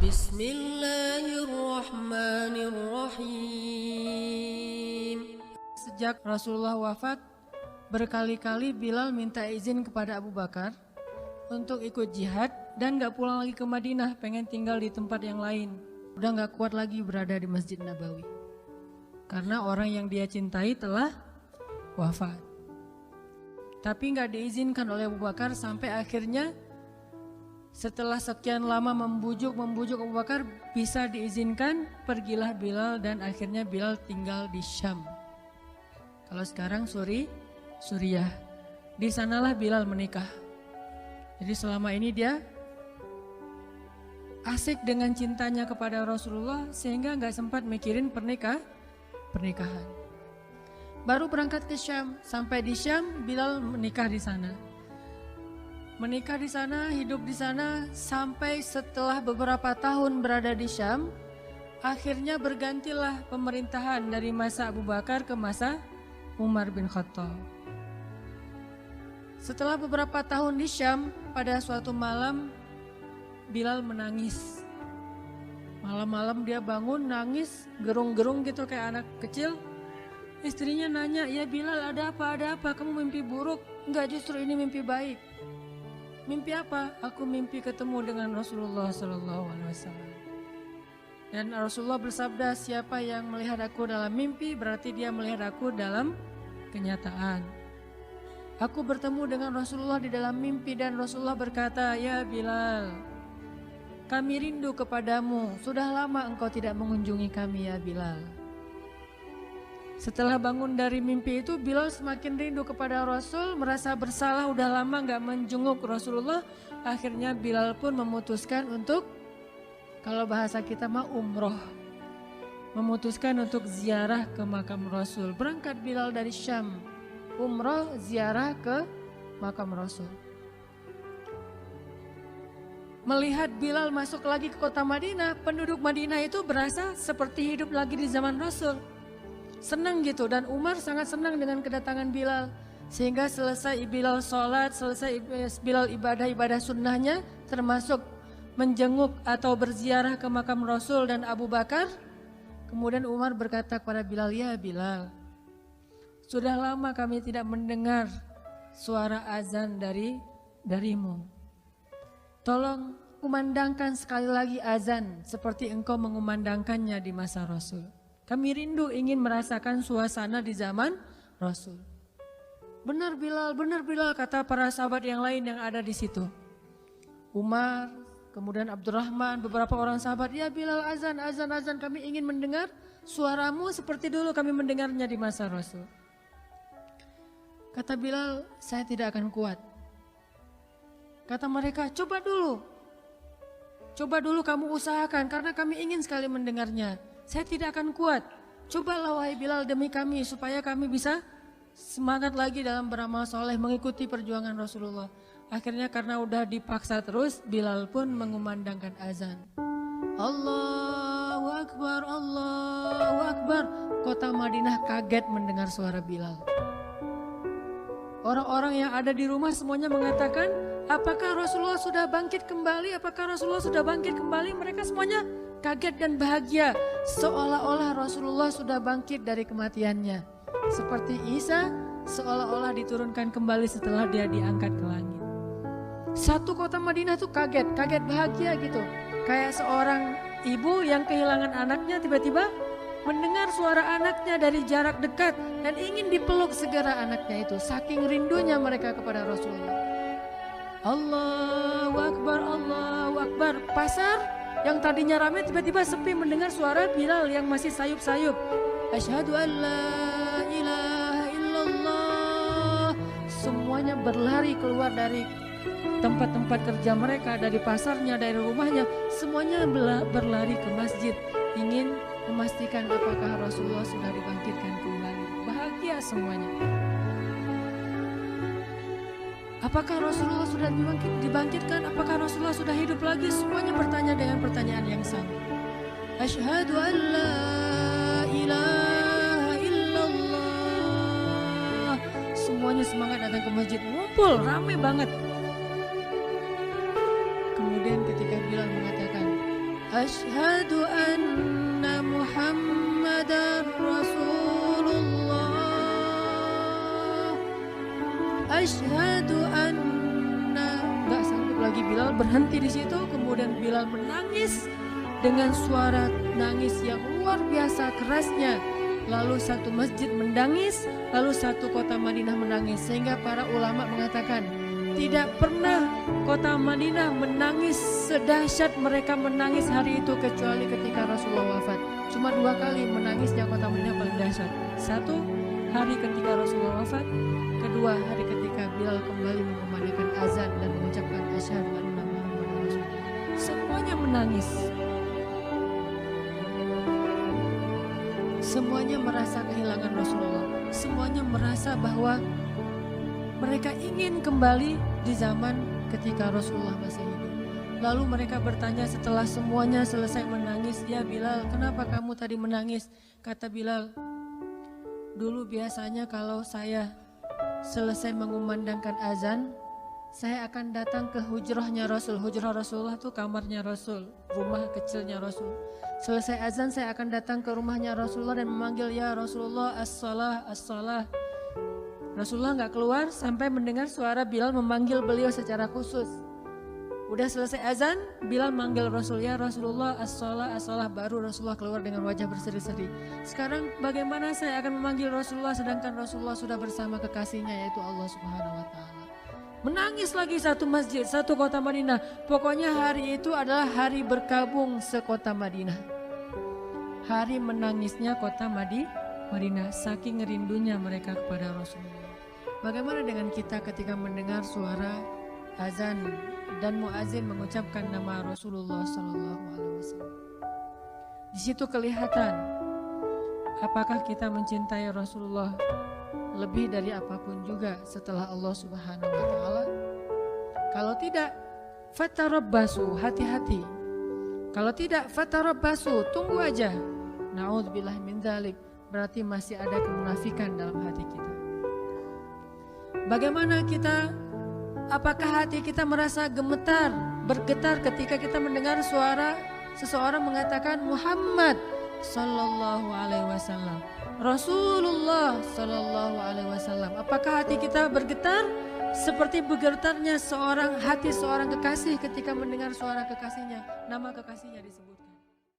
Bismillahirrahmanirrahim. Sejak Rasulullah wafat, berkali-kali Bilal minta izin kepada Abu Bakar untuk ikut jihad dan gak pulang lagi ke Madinah, pengen tinggal di tempat yang lain. Udah gak kuat lagi berada di Masjid Nabawi karena orang yang dia cintai telah wafat. Tapi gak diizinkan oleh Abu Bakar sampai akhirnya setelah sekian lama membujuk Abu Bakar, bisa diizinkan, pergilah Bilal dan akhirnya Bilal tinggal di Syam. Kalau sekarang Suriah. Di sanalah Bilal menikah. Jadi selama ini dia asik dengan cintanya kepada Rasulullah sehingga gak sempat mikirin pernikahan. Baru berangkat ke Syam, sampai di Syam Bilal menikah di sana. Menikah di sana, hidup di sana sampai setelah beberapa tahun berada di Syam, akhirnya bergantilah pemerintahan dari masa Abu Bakar ke masa Umar bin Khattab. Setelah beberapa tahun di Syam, pada suatu malam Bilal menangis. Malam-malam dia bangun nangis, gerung-gerung gitu kayak anak kecil. Istrinya nanya, "Ya Bilal, ada apa? Kamu mimpi buruk?" "Enggak, justru ini mimpi baik." "Mimpi apa?" "Aku mimpi ketemu dengan Rasulullah SAW. Dan Rasulullah bersabda, siapa yang melihat aku dalam mimpi berarti dia melihat aku dalam kenyataan. Aku bertemu dengan Rasulullah di dalam mimpi dan Rasulullah berkata, ya Bilal, kami rindu kepadamu. Sudah lama engkau tidak mengunjungi kami ya Bilal. Setelah bangun dari mimpi itu, Bilal semakin rindu kepada Rasul, merasa bersalah udah lama gak menjenguk Rasulullah. Akhirnya Bilal pun memutuskan untuk, kalau bahasa kita mah umroh, memutuskan untuk ziarah ke makam Rasul. Berangkat Bilal dari Syam, umroh ziarah ke makam Rasul. Melihat Bilal masuk lagi ke kota Madinah, penduduk Madinah itu berasa seperti hidup lagi di zaman Rasul. Senang gitu, dan Umar sangat senang dengan kedatangan Bilal. Sehingga selesai Bilal sholat, selesai Bilal ibadah-ibadah sunnahnya, termasuk menjenguk atau berziarah ke makam Rasul dan Abu Bakar. Kemudian Umar berkata kepada Bilal, ya Bilal, sudah lama kami tidak mendengar suara azan darimu. Tolong kumandangkan sekali lagi azan seperti engkau mengumandangkannya di masa Rasul. Kami rindu ingin merasakan suasana di zaman Rasul. Benar Bilal, kata para sahabat yang lain yang ada di situ. Umar, kemudian Abdurrahman, beberapa orang sahabat, ya Bilal azan, kami ingin mendengar suaramu seperti dulu kami mendengarnya di masa Rasul. Kata Bilal, saya tidak akan kuat. Kata mereka, coba dulu kamu usahakan karena kami ingin sekali mendengarnya. Saya tidak akan kuat. Cobalah wahai Bilal demi kami supaya kami bisa semangat lagi dalam beramal soleh mengikuti perjuangan Rasulullah. Akhirnya karena udah dipaksa terus, Bilal pun mengumandangkan azan. Allahu Akbar, Allahu Akbar. Kota Madinah kaget mendengar suara Bilal. Orang-orang yang ada di rumah semuanya mengatakan, apakah Rasulullah sudah bangkit kembali? Mereka semuanya kaget dan bahagia, seolah-olah Rasulullah sudah bangkit dari kematiannya. Seperti Isa seolah-olah diturunkan kembali setelah dia diangkat ke langit. Satu kota Madinah tuh kaget bahagia gitu. Kayak seorang ibu yang kehilangan anaknya tiba-tiba mendengar suara anaknya dari jarak dekat dan ingin dipeluk segera anaknya itu. Saking rindunya mereka kepada Rasulullah. Allahu Akbar, Allahu Akbar. Pasar yang tadinya ramai tiba-tiba sepi mendengar suara Bilal yang masih sayup-sayup. Asyhadu an la ilaha illallah. Semuanya berlari keluar dari tempat-tempat kerja mereka, dari pasarnya, dari rumahnya. Semuanya berlari ke masjid, ingin memastikan apakah Rasulullah sudah dibangkitkan kembali. Bahagia semuanya. Apakah Rasulullah sudah dibangkitkan? Apakah Rasulullah sudah hidup lagi? Semuanya bertanya dengan pertanyaan yang sama. Asyhadu an la ilaha illallah. Semuanya semangat datang ke masjid, ngumpul, ramai banget. Kemudian ketika Bilal mengatakan Asyhadu anna Muhammadar Rasulullah. Asyhadu anna. Gak sanggup lagi Bilal, berhenti di situ. Kemudian Bilal menangis dengan suara nangis yang luar biasa kerasnya. Lalu satu masjid menangis, lalu satu kota Madinah menangis. Sehingga para ulama mengatakan, tidak pernah kota Madinah menangis sedahsyat mereka menangis hari itu kecuali ketika Rasulullah wafat. Cuma 2 kali menangisnya kota Madinah paling dahsyat. Satu, hari ketika Rasulullah wafat. Kedua, hari ketika Bilal kembali mengumandangkan azan dan mengucapkan asyhadu anna Muhammadar Rasulullah. Semuanya menangis. Semuanya merasa kehilangan Rasulullah. Semuanya merasa bahwa mereka ingin kembali di zaman ketika Rasulullah masih hidup. Lalu mereka bertanya setelah semuanya selesai menangis, "Ya Bilal, kenapa kamu tadi menangis?" Kata Bilal, "Dulu biasanya kalau saya selesai mengumandangkan azan, saya akan datang ke hujrahnya Rasul." Hujrah Rasulullah itu kamarnya Rasul, rumah kecilnya Rasul. Selesai azan saya akan datang ke rumahnya Rasulullah dan memanggil, "Ya Rasulullah, as-salah, as-salah." Rasulullah nggak keluar sampai mendengar suara Bilal memanggil beliau secara khusus. Udah selesai azan, Bilal manggil Rasul, "Ya Rasulullah, as-salah, as-salah." Baru Rasulullah keluar dengan wajah berseri-seri. Sekarang bagaimana saya akan memanggil Rasulullah sedangkan Rasulullah sudah bersama kekasihnya yaitu Allah Subhanahu wa Ta'ala. Menangis lagi satu masjid, satu kota Madinah. Pokoknya hari itu adalah hari berkabung sekota Madinah. Hari menangisnya kota Madinah, saking rindunya mereka kepada Rasulullah. Bagaimana dengan kita ketika mendengar suara azan dan muazin mengucapkan nama Rasulullah Sallallahu Alaihi Wasallam? Di situ kelihatan apakah kita mencintai Rasulullah lebih dari apapun juga setelah Allah Subhanahu Wa Taala. Kalau tidak, fatarabbasu, hati-hati. Kalau tidak, fatarabbasu, tunggu aja. Na'udzubillah min dzalik. Berarti masih ada kemunafikan dalam hati kita. Bagaimana kita, apakah hati kita merasa gemetar, bergetar ketika kita mendengar suara seseorang mengatakan Muhammad Sallallahu Alaihi Wasallam, Rasulullah Sallallahu Alaihi Wasallam? Apakah hati kita bergetar seperti bergetarnya hati seorang kekasih ketika mendengar suara kekasihnya, nama kekasihnya disebut?